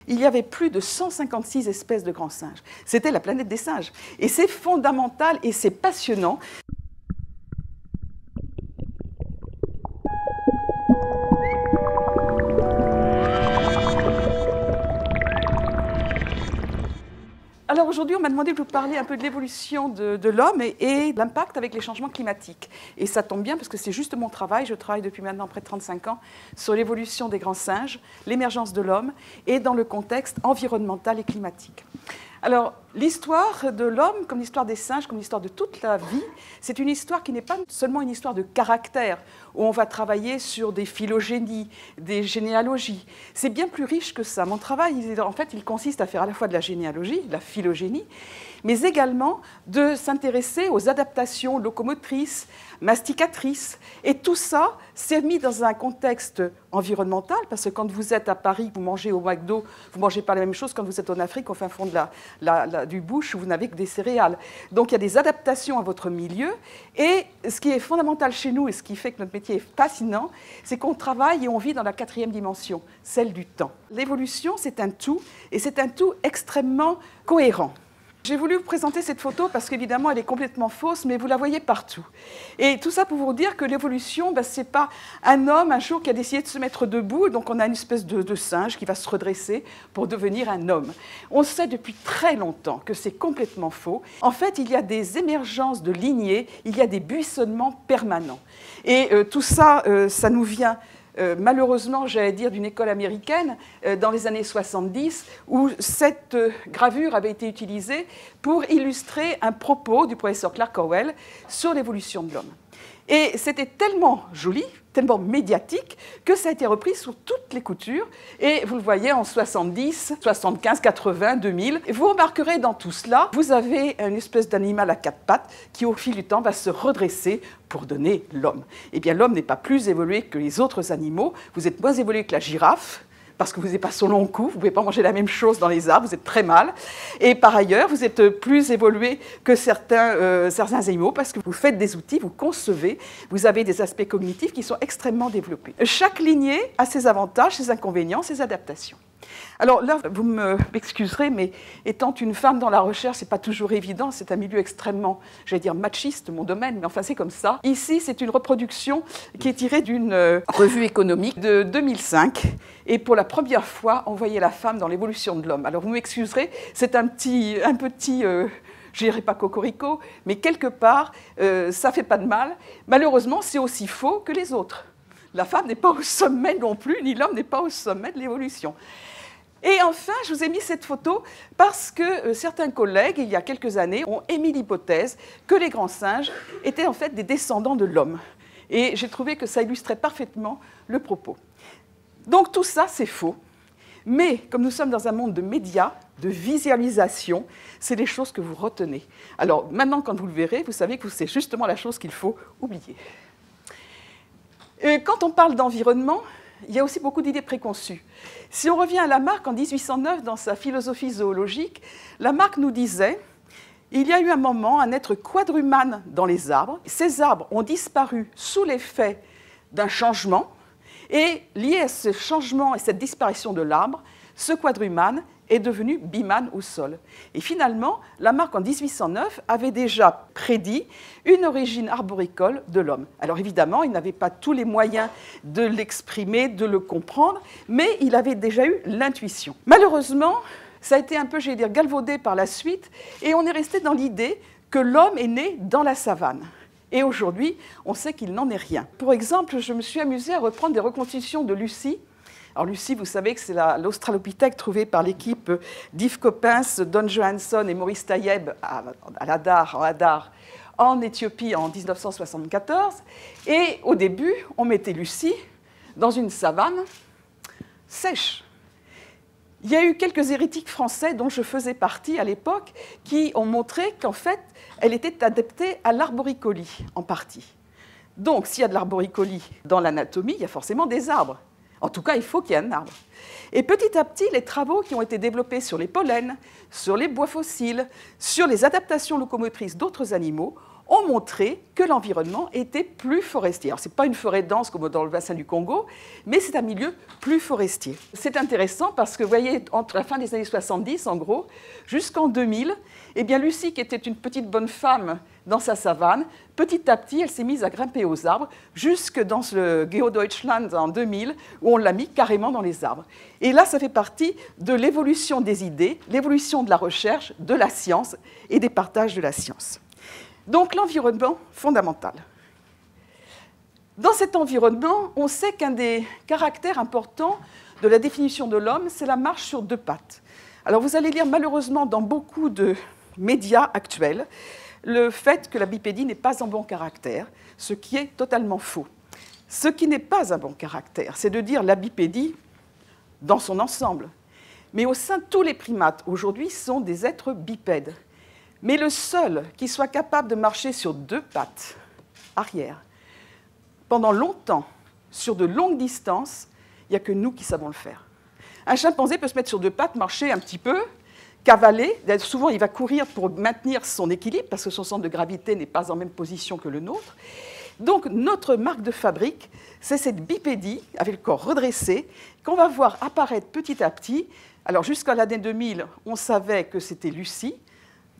Il y avait plus de 156 espèces de grands singes. C'était la planète des singes. Et c'est fondamental et c'est passionnant. Alors aujourd'hui, on m'a demandé de vous parler un peu de l'évolution de l'homme et l'impact avec les changements climatiques. Et ça tombe bien parce que c'est juste mon travail. Je travaille depuis maintenant près de 35 ans sur l'évolution des grands singes, l'émergence de l'homme et dans le contexte environnemental et climatique. Alors, l'histoire de l'homme, comme l'histoire des singes, comme l'histoire de toute la vie, c'est une histoire qui n'est pas seulement une histoire de caractère, où on va travailler sur des phylogénies, des généalogies. C'est bien plus riche que ça. Mon travail, en fait, il consiste à faire à la fois de la généalogie, de la phylogénie, mais également de s'intéresser aux adaptations locomotrices, masticatrices. Et tout ça, c'est mis dans un contexte environnemental, parce que quand vous êtes à Paris, vous mangez au McDo, vous ne mangez pas la même chose quand vous êtes en Afrique, au fin fond du bush, où vous n'avez que des céréales. Donc il y a des adaptations à votre milieu. Et ce qui est fondamental chez nous, et ce qui fait que notre métier est fascinant, c'est qu'on travaille et on vit dans la 4e dimension, celle du temps. L'évolution, c'est un tout, et c'est un tout extrêmement cohérent. J'ai voulu vous présenter cette photo parce qu'évidemment, elle est complètement fausse, mais vous la voyez partout. Et tout ça pour vous dire que l'évolution, ce n'est pas un homme, un jour, qui a décidé de se mettre debout, donc on a une espèce de singe qui va se redresser pour devenir un homme. On sait depuis très longtemps que c'est complètement faux. En fait, il y a des émergences de lignées, il y a des buissonnements permanents. Et tout ça, ça nous vient... malheureusement, j'allais dire, d'une école américaine dans les années 70, où cette gravure avait été utilisée pour illustrer un propos du professeur Clark Howell sur l'évolution de l'homme. Et c'était tellement joli, tellement médiatique, que ça a été repris sur toutes les coutures. Et vous le voyez en 70, 75, 80, 2000. Et vous remarquerez dans tout cela, vous avez une espèce d'animal à 4 pattes qui, au fil du temps, va se redresser pour donner l'homme. Eh bien, l'homme n'est pas plus évolué que les autres animaux. Vous êtes moins évolué que la girafe, parce que vous n'avez pas son long cou, vous ne pouvez pas manger la même chose dans les arbres, vous êtes très mal. Et par ailleurs, vous êtes plus évolué que certains animaux, parce que vous faites des outils, vous concevez, vous avez des aspects cognitifs qui sont extrêmement développés. Chaque lignée a ses avantages, ses inconvénients, ses adaptations. Alors là, vous m'excuserez, mais étant une femme dans la recherche, ce n'est pas toujours évident. C'est un milieu extrêmement, j'allais dire, machiste, mon domaine, mais enfin c'est comme ça. Ici, c'est une reproduction qui est tirée d'une revue économique de 2005. Et pour la première fois, on voyait la femme dans l'évolution de l'homme. Alors vous m'excuserez, c'est un petit je dirais pas cocorico, mais quelque part, ça fait pas de mal. Malheureusement, c'est aussi faux que les autres. La femme n'est pas au sommet non plus, ni l'homme n'est pas au sommet de l'évolution. Et enfin, je vous ai mis cette photo parce que certains collègues, il y a quelques années, ont émis l'hypothèse que les grands singes étaient en fait des descendants de l'homme. Et j'ai trouvé que ça illustrait parfaitement le propos. Donc tout ça, c'est faux. Mais comme nous sommes dans un monde de médias, de visualisation, c'est les choses que vous retenez. Alors maintenant, quand vous le verrez, vous savez que c'est justement la chose qu'il faut oublier. Quand on parle d'environnement, il y a aussi beaucoup d'idées préconçues. Si on revient à Lamarck en 1809, dans sa philosophie zoologique, Lamarck nous disait « Il y a eu un moment, un être quadrumane dans les arbres. Ces arbres ont disparu sous l'effet d'un changement, et lié à ce changement et cette disparition de l'arbre, ce quadrumane est devenu bimane au sol. » Et finalement, Lamarck, en 1809, avait déjà prédit une origine arboricole de l'homme. Alors évidemment, il n'avait pas tous les moyens de l'exprimer, de le comprendre, mais il avait déjà eu l'intuition. Malheureusement, ça a été un peu, j'allais dire, galvaudé par la suite, et on est resté dans l'idée que l'homme est né dans la savane. Et aujourd'hui, on sait qu'il n'en est rien. Pour exemple, je me suis amusée à reprendre des reconstitutions de Lucie. Alors Lucie, vous savez que c'est l'australopithèque trouvée par l'équipe d'Yves Coppens, Don Johansson et Maurice Tayeb à Hadar, en Éthiopie en 1974. Et au début, on mettait Lucie dans une savane sèche. Il y a eu quelques hérétiques français dont je faisais partie à l'époque qui ont montré qu'en fait, elle était adaptée à l'arboricolie en partie. Donc, s'il y a de l'arboricolie dans l'anatomie, il y a forcément des arbres. En tout cas, il faut qu'il y ait un arbre. Et petit à petit, les travaux qui ont été développés sur les pollens, sur les bois fossiles, sur les adaptations locomotrices d'autres animaux, ont montré que l'environnement était plus forestier. Alors, ce n'est pas une forêt dense comme dans le bassin du Congo, mais c'est un milieu plus forestier. C'est intéressant parce que, vous voyez, entre la fin des années 70, en gros, jusqu'en 2000, eh bien, Lucie, qui était une petite bonne femme dans sa savane, petit à petit, elle s'est mise à grimper aux arbres, jusque dans le Geodeutschland en 2000, où on l'a mis carrément dans les arbres. Et là, ça fait partie de l'évolution des idées, l'évolution de la recherche, de la science et des partages de la science. Donc l'environnement fondamental. Dans cet environnement, on sait qu'un des caractères importants de la définition de l'homme, c'est la marche sur deux pattes. Alors vous allez lire malheureusement dans beaucoup de médias actuels le fait que la bipédie n'est pas un bon caractère, ce qui est totalement faux. Ce qui n'est pas un bon caractère, c'est de dire la bipédie dans son ensemble. Mais au sein de tous les primates, aujourd'hui, sont des êtres bipèdes. Mais le seul qui soit capable de marcher sur deux pattes arrière, pendant longtemps, sur de longues distances, il n'y a que nous qui savons le faire. Un chimpanzé peut se mettre sur deux pattes, marcher un petit peu, cavaler. Souvent, il va courir pour maintenir son équilibre, parce que son centre de gravité n'est pas en même position que le nôtre. Donc, notre marque de fabrique, c'est cette bipédie, avec le corps redressé, qu'on va voir apparaître petit à petit. Alors, jusqu'à l'année 2000, on savait que c'était Lucie,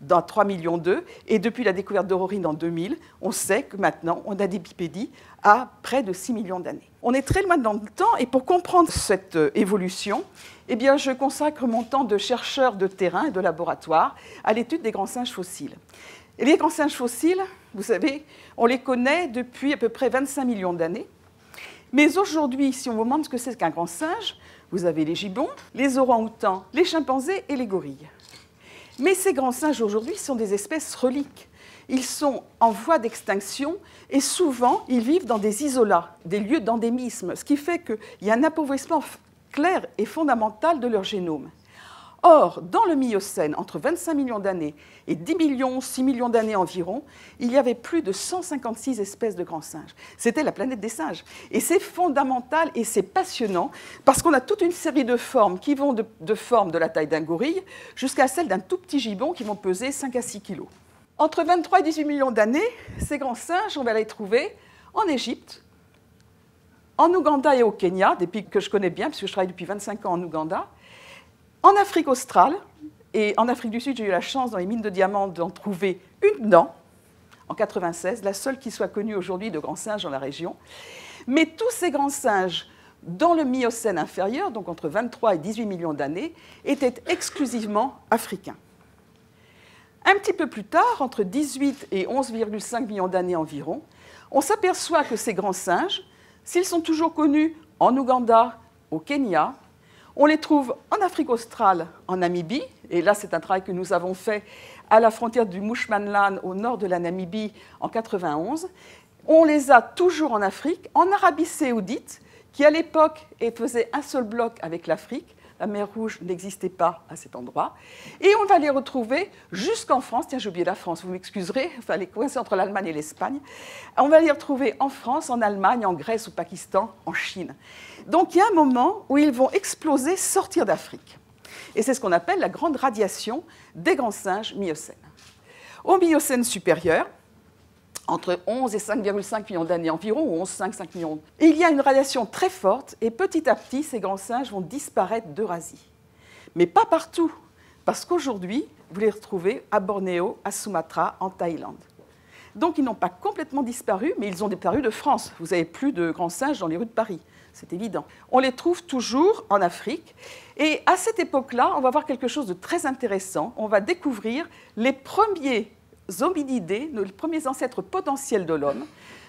dans 3,2 millions, et depuis la découverte d'Aurorine en 2000, on sait que maintenant, on a des bipédies à près de 6 millions d'années. On est très loin dans le temps, et pour comprendre cette évolution, eh bien, je consacre mon temps de chercheur de terrain et de laboratoire à l'étude des grands singes fossiles. Et les grands singes fossiles, vous savez, on les connaît depuis à peu près 25 millions d'années. Mais aujourd'hui, si on vous demande ce que c'est qu'un grand singe, vous avez les gibbons, les orang-outans, les chimpanzés et les gorilles. Mais ces grands singes aujourd'hui sont des espèces reliques. Ils sont en voie d'extinction et souvent ils vivent dans des isolats, des lieux d'endémisme, ce qui fait qu'il y a un appauvrissement clair et fondamental de leur génome. Or, dans le Miocène, entre 25 millions d'années et 10 millions, 6 millions d'années environ, il y avait plus de 156 espèces de grands singes. C'était la planète des singes. Et c'est fondamental et c'est passionnant parce qu'on a toute une série de formes qui vont de formes de la taille d'un gorille jusqu'à celle d'un tout petit gibbon qui vont peser 5 à 6 kilos. Entre 23 et 18 millions d'années, ces grands singes, on va les trouver en Égypte, en Ouganda et au Kenya, des pays que je connais bien puisque je travaille depuis 25 ans en Ouganda, en Afrique australe, et en Afrique du Sud, j'ai eu la chance dans les mines de diamants d'en trouver une dent, en 1996, la seule qui soit connue aujourd'hui de grands singes dans la région. Mais tous ces grands singes, dans le Miocène inférieur, donc entre 23 et 18 millions d'années, étaient exclusivement africains. Un petit peu plus tard, entre 18 et 11,5 millions d'années environ, on s'aperçoit que ces grands singes, s'ils sont toujours connus en Ouganda, au Kenya, on les trouve en Afrique australe, en Namibie, et là c'est un travail que nous avons fait à la frontière du Mushmanland, au nord de la Namibie, en 1991. On les a toujours en Afrique, en Arabie saoudite, qui à l'époque faisait un seul bloc avec l'Afrique. La mer Rouge n'existait pas à cet endroit. Et on va les retrouver jusqu'en France. Tiens, j'ai oublié la France, vous m'excuserez. Enfin, les coincés entre l'Allemagne et l'Espagne. On va les retrouver en France, en Allemagne, en Grèce, au Pakistan, en Chine. Donc, il y a un moment où ils vont exploser, sortir d'Afrique. Et c'est ce qu'on appelle la grande radiation des grands singes miocènes. Au Miocène supérieur, entre 11 et 5,5 millions d'années environ, ou 11,5 millions. Et il y a une radiation très forte, et petit à petit, ces grands singes vont disparaître d'Eurasie. Mais pas partout, parce qu'aujourd'hui, vous les retrouvez à Bornéo, à Sumatra, en Thaïlande. Donc ils n'ont pas complètement disparu, mais ils ont disparu de France. Vous n'avez plus de grands singes dans les rues de Paris, c'est évident. On les trouve toujours en Afrique, et à cette époque-là, on va voir quelque chose de très intéressant. On va découvrir les premiers hominidés, les premiers ancêtres potentiels de l'homme,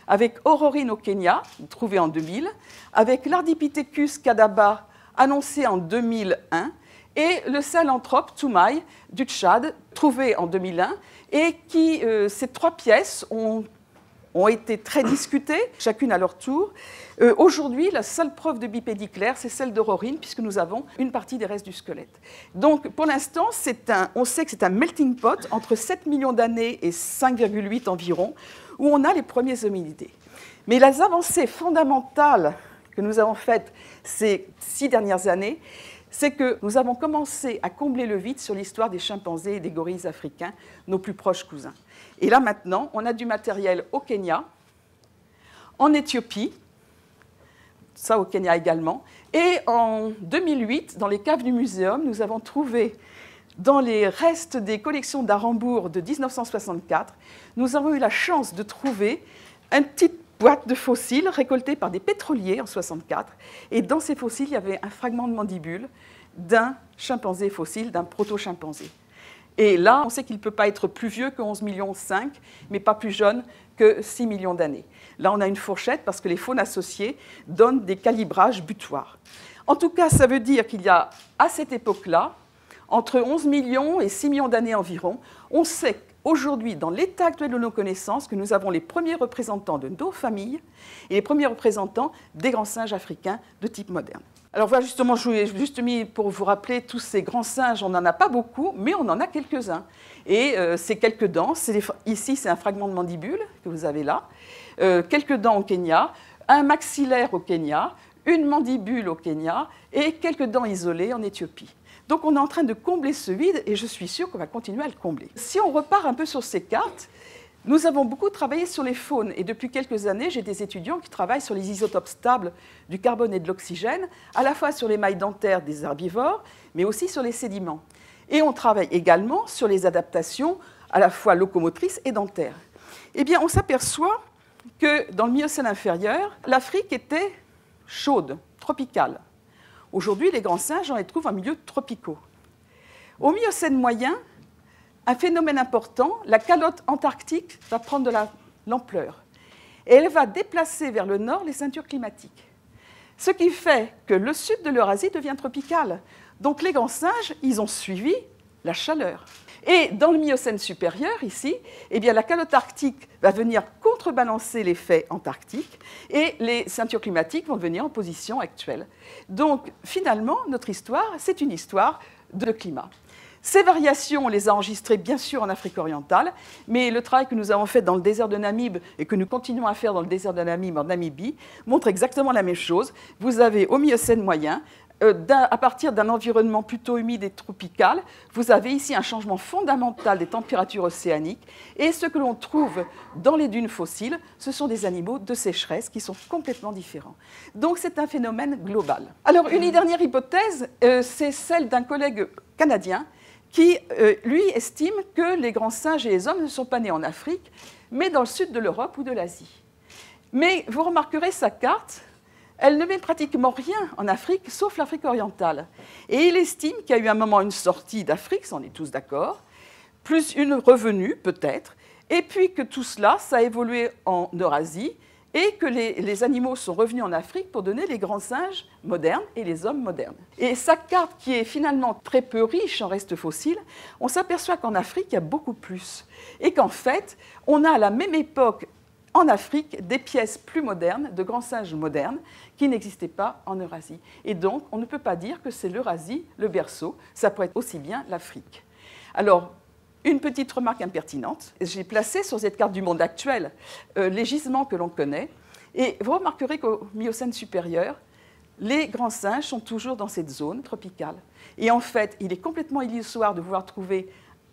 avec Aurorine au Kenya, trouvé en 2000, avec l'Ardipithecus kadaba, annoncé en 2001, et le Sahelanthrope toumaï du Tchad, trouvé en 2001, et ces trois pièces ont été très discutées, chacune à leur tour. Aujourd'hui, la seule preuve de bipédie claire, c'est celle d'Aurorine, puisque nous avons une partie des restes du squelette. Donc, pour l'instant, on sait que c'est un melting pot entre 7 millions d'années et 5,8 environ, où on a les premiers hominidés. Mais les avancées fondamentales que nous avons faites ces 6 dernières années, c'est que nous avons commencé à combler le vide sur l'histoire des chimpanzés et des gorilles africains, nos plus proches cousins. Et là maintenant, on a du matériel au Kenya, en Éthiopie, ça au Kenya également, et en 2008, dans les caves du muséum, nous avons trouvé dans les restes des collections d'Arambourg de 1964, nous avons eu la chance de trouver une petite boîte de fossiles récoltés par des pétroliers en 1964. Et dans ces fossiles, il y avait un fragment de mandibule d'un chimpanzé fossile, d'un proto-chimpanzé. Et là, on sait qu'il ne peut pas être plus vieux que 11,5 millions, mais pas plus jeune que 6 millions d'années. Là, on a une fourchette parce que les faunes associées donnent des calibrages butoirs. En tout cas, ça veut dire qu'il y a, à cette époque-là, entre 11 millions et 6 millions d'années environ, on sait aujourd'hui, dans l'état actuel de nos connaissances, que nous avons les premiers représentants de nos familles et les premiers représentants des grands singes africains de type moderne. Alors voilà, justement, je vous ai juste mis pour vous rappeler tous ces grands singes, on n'en a pas beaucoup, mais on en a quelques-uns. Et ces quelques dents, ici c'est un fragment de mandibule que vous avez là, quelques dents au Kenya, un maxillaire au Kenya, une mandibule au Kenya et quelques dents isolées en Éthiopie. Donc on est en train de combler ce vide et je suis sûre qu'on va continuer à le combler. Si on repart un peu sur ces cartes, nous avons beaucoup travaillé sur les faunes et depuis quelques années, j'ai des étudiants qui travaillent sur les isotopes stables du carbone et de l'oxygène, à la fois sur les mailles dentaires des herbivores, mais aussi sur les sédiments. Et on travaille également sur les adaptations à la fois locomotrices et dentaires. Eh bien, on s'aperçoit que dans le Miocène inférieur, l'Afrique était chaude, tropicale. Aujourd'hui, les grands singes, on les trouve en milieux tropicaux. Au Miocène moyen, un phénomène important, la calotte antarctique va prendre de l'ampleur. Et elle va déplacer vers le nord les ceintures climatiques. Ce qui fait que le sud de l'Eurasie devient tropical. Donc les grands singes, ils ont suivi la chaleur. Et dans le Miocène supérieur, ici, eh bien, la calotte arctique va venir contrebalancer l'effet antarctique et les ceintures climatiques vont venir en position actuelle. Donc, finalement, notre histoire, c'est une histoire de climat. Ces variations, on les a enregistrées bien sûr en Afrique orientale, mais le travail que nous avons fait dans le désert de Namib et que nous continuons à faire dans le désert de Namib en Namibie montre exactement la même chose. Vous avez au Miocène moyen, à partir d'un environnement plutôt humide et tropical, vous avez ici un changement fondamental des températures océaniques et ce que l'on trouve dans les dunes fossiles, ce sont des animaux de sécheresse qui sont complètement différents. Donc c'est un phénomène global. Alors une dernière hypothèse, c'est celle d'un collègue canadien qui, lui, estime que les grands singes et les hommes ne sont pas nés en Afrique, mais dans le sud de l'Europe ou de l'Asie. Mais vous remarquerez sa carte, elle ne met pratiquement rien en Afrique, sauf l'Afrique orientale. Et il estime qu'il y a eu un moment une sortie d'Afrique, ça on est tous d'accord, plus une revenue peut-être, et puis que tout cela, ça a évolué en Eurasie, et que les animaux sont revenus en Afrique pour donner les grands singes modernes et les hommes modernes. Et sa carte, qui est finalement très peu riche en restes fossiles, on s'aperçoit qu'en Afrique, il y a beaucoup plus. Et qu'en fait, on a à la même époque, en Afrique, des pièces plus modernes, de grands singes modernes, qui n'existaient pas en Eurasie. Et donc, on ne peut pas dire que c'est l'Eurasie, le berceau, ça pourrait être aussi bien l'Afrique. Alors, une petite remarque impertinente, j'ai placé sur cette carte du monde actuel les gisements que l'on connaît, et vous remarquerez qu'au Miocène supérieur, les grands singes sont toujours dans cette zone tropicale. Et en fait, il est complètement illusoire de vouloir trouver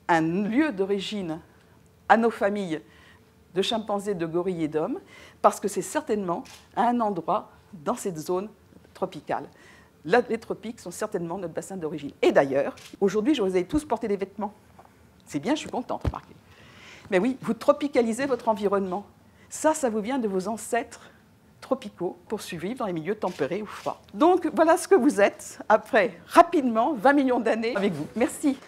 un lieu d'origine à nos familles de chimpanzés, de gorilles et d'hommes, parce que c'est certainement à un endroit dans cette zone tropicale. Là, les tropiques sont certainement notre bassin d'origine. Et d'ailleurs, aujourd'hui, je vous ai tous porté des vêtements. C'est bien, je suis contente, remarquez. Mais oui, vous tropicalisez votre environnement. Ça vous vient de vos ancêtres tropicaux pour survivre dans les milieux tempérés ou froids. Donc, voilà ce que vous êtes après, rapidement, 20 millions d'années avec vous. Merci.